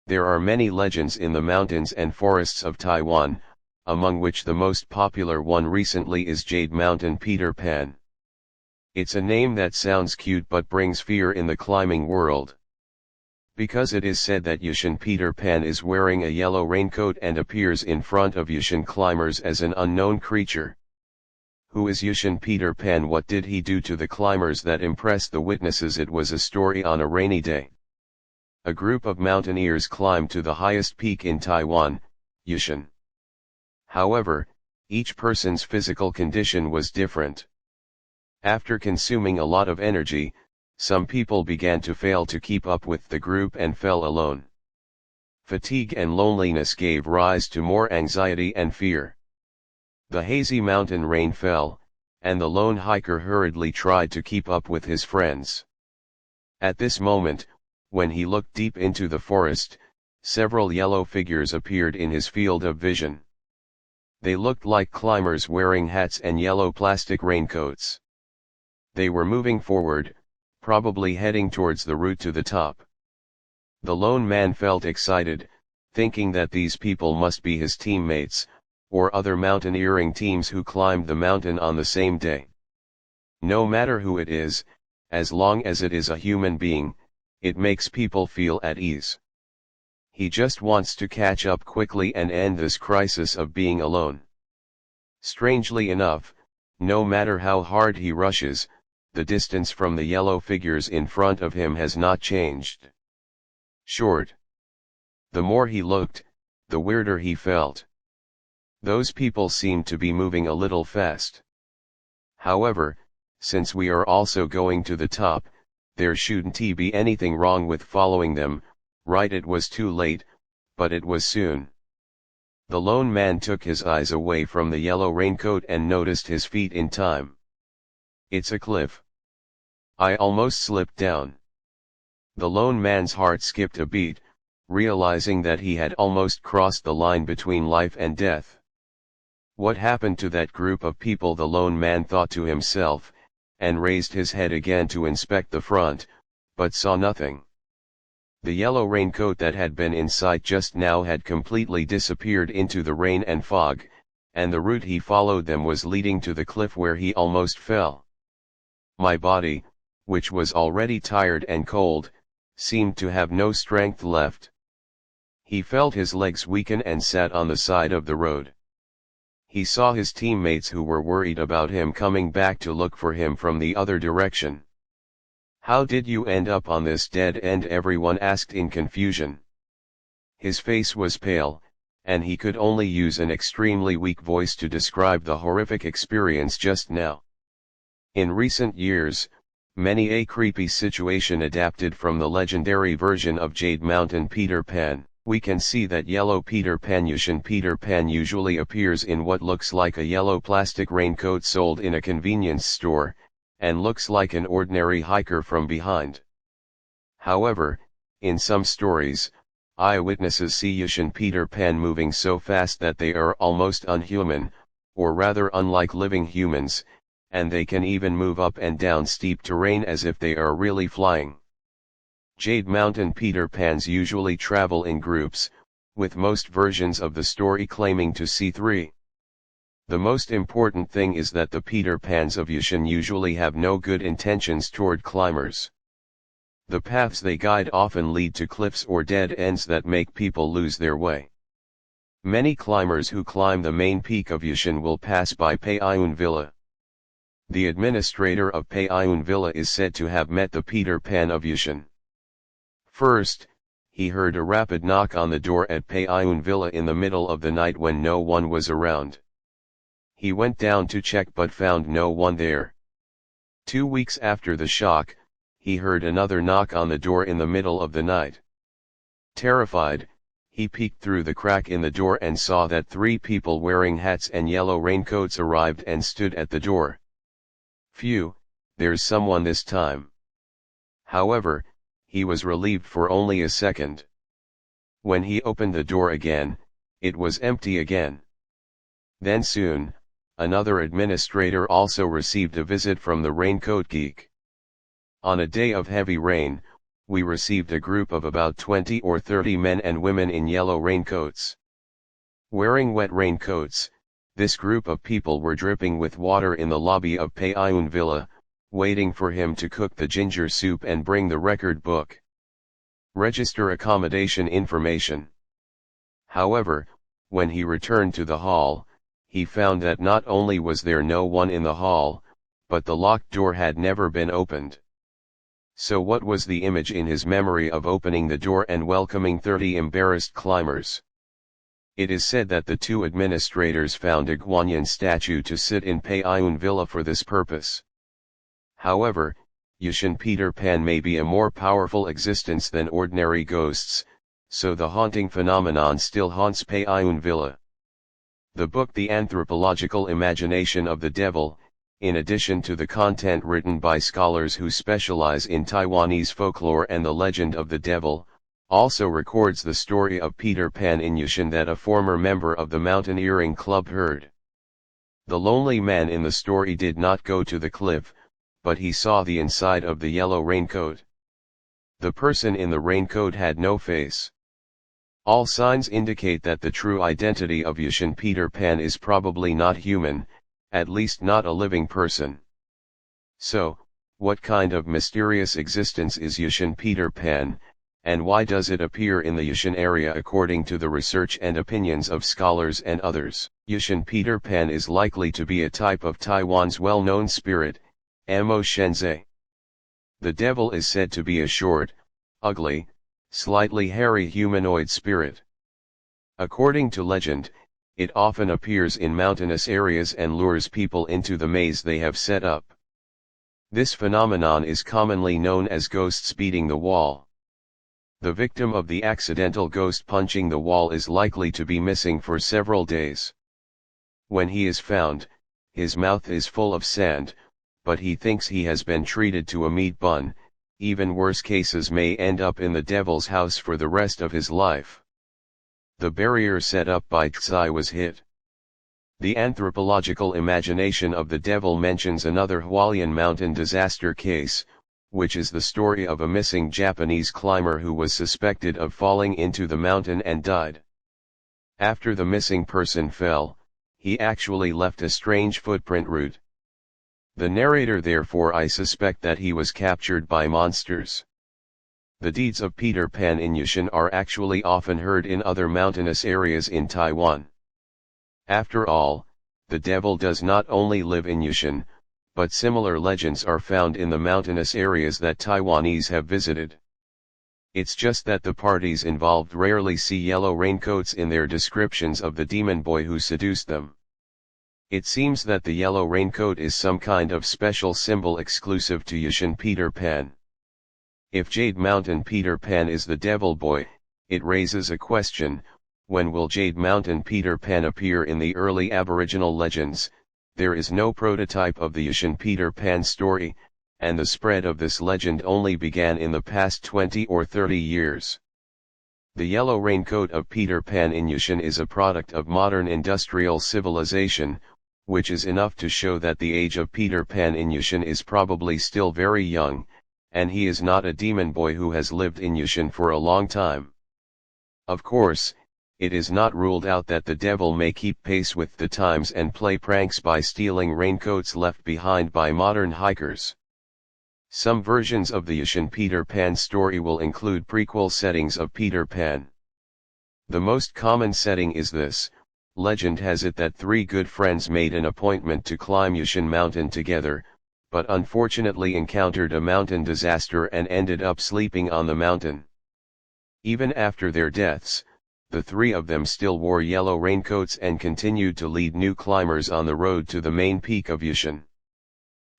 There are many legends in the mountains and forests of Taiwan, among which the most popular one recently is Jade Mountain Peter Pan. It's a name that sounds cute but brings fear in the climbing world. Because it is said that Yushin Peter Pan is wearing a yellow raincoat and appears in front of Yushin climbers as an unknown creature. Who is Yushin Peter Pan? What did he do to the climbers that impressed the witnesses? It was a story on a rainy day. A group of mountaineers climbed to the highest peak in Taiwan, Yushin. However, each person's physical condition was different. After consuming a lot of energy, some people began to fail to keep up with the group and fell alone. Fatigue and loneliness gave rise to more anxiety and fear. The hazy mountain rain fell, and the lone hiker hurriedly tried to keep up with his friends. At this moment, when he looked deep into the forest, several yellow figures appeared in his field of vision. They looked like climbers wearing hats and yellow plastic raincoats. They were moving forward, probably heading towards the route to the top. The lone man felt excited, thinking that these people must be his teammates, or other mountaineering teams who climbed the mountain on the same day. No matter who it is, as long as it is a human being, it makes people feel at ease. He just wants to catch up quickly and end this crisis of being alone. Strangely enough, no matter how hard he rushes, the distance from the yellow figures in front of him has not changed. Short. The more he looked, the weirder he felt. Those people seemed to be moving a little fast. However, since we are also going to the top, there shouldn't be anything wrong with following them, right? It was too late, but it was soon. The lone man took his eyes away from the yellow raincoat and noticed his feet in time. It's a cliff. I almost slipped down. The lone man's heart skipped a beat, realizing that he had almost crossed the line between life and death. What happened to that group of people? The lone man thought to himself, and raised his head again to inspect the front, but saw nothing. The yellow raincoat that had been in sight just now had completely disappeared into the rain and fog, and the route he followed them was leading to the cliff where he almost fell. My body, which was already tired and cold, seemed to have no strength left. He felt his legs weaken and sat on the side of the road. He saw his teammates who were worried about him coming back to look for him from the other direction. How did you end up on this dead end? Everyone asked in confusion. His face was pale, and he could only use an extremely weak voice to describe the horrific experience just now. In recent years, many a creepy situation adapted from the legendary version of Jade Mountain Peter Pan. We can see that yellow Peter Pan Yushin Peter Pan usually appears in what looks like a yellow plastic raincoat sold in a convenience store, and looks like an ordinary hiker from behind. However, in some stories, eyewitnesses see Yushin Peter Pan moving so fast that they are almost unhuman, or rather unlike living humans, and they can even move up and down steep terrain as if they are really flying. Jade Mountain Peter Pans usually travel in groups, with most versions of the story claiming to see three. The most important thing is that the Peter Pans of Yushin usually have no good intentions toward climbers. The paths they guide often lead to cliffs or dead ends that make people lose their way. Many climbers who climb the main peak of Yushin will pass by Pei'ayun Villa. The administrator of Pei'ayun Villa is said to have met the Peter Pan of Yushin. First, he heard a rapid knock on the door at Pei'ayun Villa in the middle of the night when no one was around. He went down to check but found no one there. 2 weeks after the shock, he heard another knock on the door in the middle of the night. Terrified, he peeked through the crack in the door and saw that 3 people wearing hats and yellow raincoats arrived and stood at the door. Phew, there's someone this time. However, he was relieved for only a second. When he opened the door again, it was empty again. Then soon, another administrator also received a visit from the Raincoat Geek. On a day of heavy rain, we received a group of about 20 or 30 men and women in yellow raincoats. Wearing wet raincoats, this group of people were dripping with water in the lobby of Payun Villa, waiting for him to cook the ginger soup and bring the record book. Register accommodation information. However, when he returned to the hall, he found that not only was there no one in the hall, but the locked door had never been opened. So what was the image in his memory of opening the door and welcoming 30 embarrassed climbers? It is said that the two administrators found a Guanyin statue to sit in Payun Villa for this purpose. However, Yushin Peter Pan may be a more powerful existence than ordinary ghosts, so the haunting phenomenon still haunts Payun Villa. The book The Anthropological Imagination of the Devil, in addition to the content written by scholars who specialize in Taiwanese folklore and the legend of the devil, also records the story of Peter Pan in Yushin that a former member of the mountaineering club heard. The lonely man in the story did not go to the cliff, but he saw the inside of the yellow raincoat. The person in the raincoat had no face. All signs indicate that the true identity of Yushin Peter Pan is probably not human, at least not a living person. So, what kind of mysterious existence is Yushin Peter Pan, and why does it appear in the Yushin area? According to the research and opinions of scholars and others, Yushin Peter Pan is likely to be a type of Taiwan's well-known spirit, Mo Shenzhe. The devil is said to be a short, ugly, slightly hairy humanoid spirit. According to legend, it often appears in mountainous areas and lures people into the maze they have set up. This phenomenon is commonly known as ghosts beating the wall. The victim of the accidental ghost punching the wall is likely to be missing for several days. When he is found, his mouth is full of sand, but he thinks he has been treated to a meat bun. Even worse cases may end up in the devil's house for the rest of his life. The barrier set up by Tsai was hit. The anthropological imagination of the devil mentions another Hualien mountain disaster case, which is the story of a missing Japanese climber who was suspected of falling into the mountain and died. After the missing person fell, he actually left a strange footprint route. The narrator therefore I suspect that he was captured by monsters. The deeds of Peter Pan in Yushin are actually often heard in other mountainous areas in Taiwan. After all, the devil does not only live in Yushin, but similar legends are found in the mountainous areas that Taiwanese have visited. It's just that the parties involved rarely see yellow raincoats in their descriptions of the demon boy who seduced them. It seems that the yellow raincoat is some kind of special symbol exclusive to Yushin Peter Pan. If Jade Mountain Peter Pan is the devil boy, it raises a question: when will Jade Mountain Peter Pan appear in the early Aboriginal legends? There is no prototype of the Yushin Peter Pan story, and the spread of this legend only began in the past 20 or 30 years. The yellow raincoat of Peter Pan in Yushin is a product of modern industrial civilization, which is enough to show that the age of Peter Pan in Yushin is probably still very young, and he is not a demon boy who has lived in Yushin for a long time. Of course, it is not ruled out that the devil may keep pace with the times and play pranks by stealing raincoats left behind by modern hikers. Some versions of the Yushin Peter Pan story will include prequel settings of Peter Pan. The most common setting is this: legend has it that three good friends made an appointment to climb Yushin Mountain together, but unfortunately encountered a mountain disaster and ended up sleeping on the mountain. Even after their deaths, the three of them still wore yellow raincoats and continued to lead new climbers on the road to the main peak of Yushin.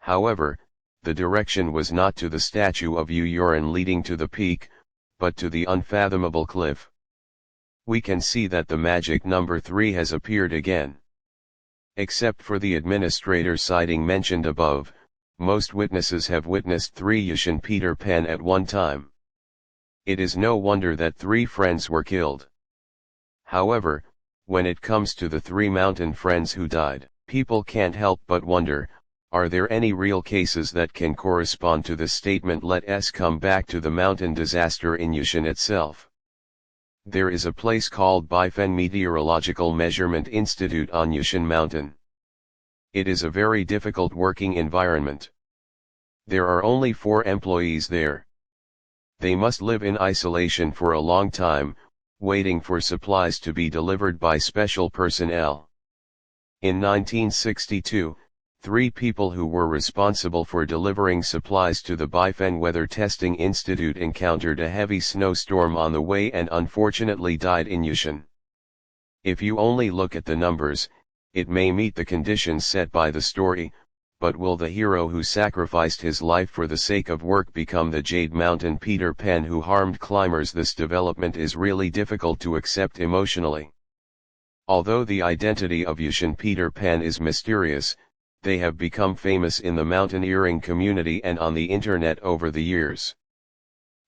However, the direction was not to the statue of Yu Yuran leading to the peak, but to the unfathomable cliff. We can see that the magic number 3 has appeared again. Except for the administrator sighting mentioned above, most witnesses have witnessed 3 Yushin Peter Pan at one time. It is no wonder that 3 friends were killed. However, when it comes to the 3 mountain friends who died, people can't help but wonder, Are there any real cases that can correspond to the statement "let us come back to the mountain disaster" in Yushan itself? There is a place called Bifen Meteorological Measurement Institute on Yushan Mountain. It is a very difficult working environment. There are only 4 employees there. They must live in isolation for a long time, waiting for supplies to be delivered by special personnel. In 1962, 3 people who were responsible for delivering supplies to the Bifen Weather Testing Institute encountered a heavy snowstorm on the way and unfortunately died in Yushan. If you only look at the numbers, it may meet the conditions set by the story, but will the hero who sacrificed his life for the sake of work become the Jade Mountain Peter Pan who harmed climbers? This development is really difficult to accept emotionally. Although the identity of Yushan Peter Pan is mysterious, they have become famous in the mountaineering community and on the internet over the years.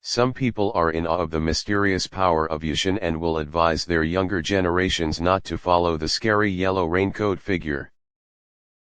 Some people are in awe of the mysterious power of Yushan and will advise their younger generations not to follow the scary yellow raincoat figure.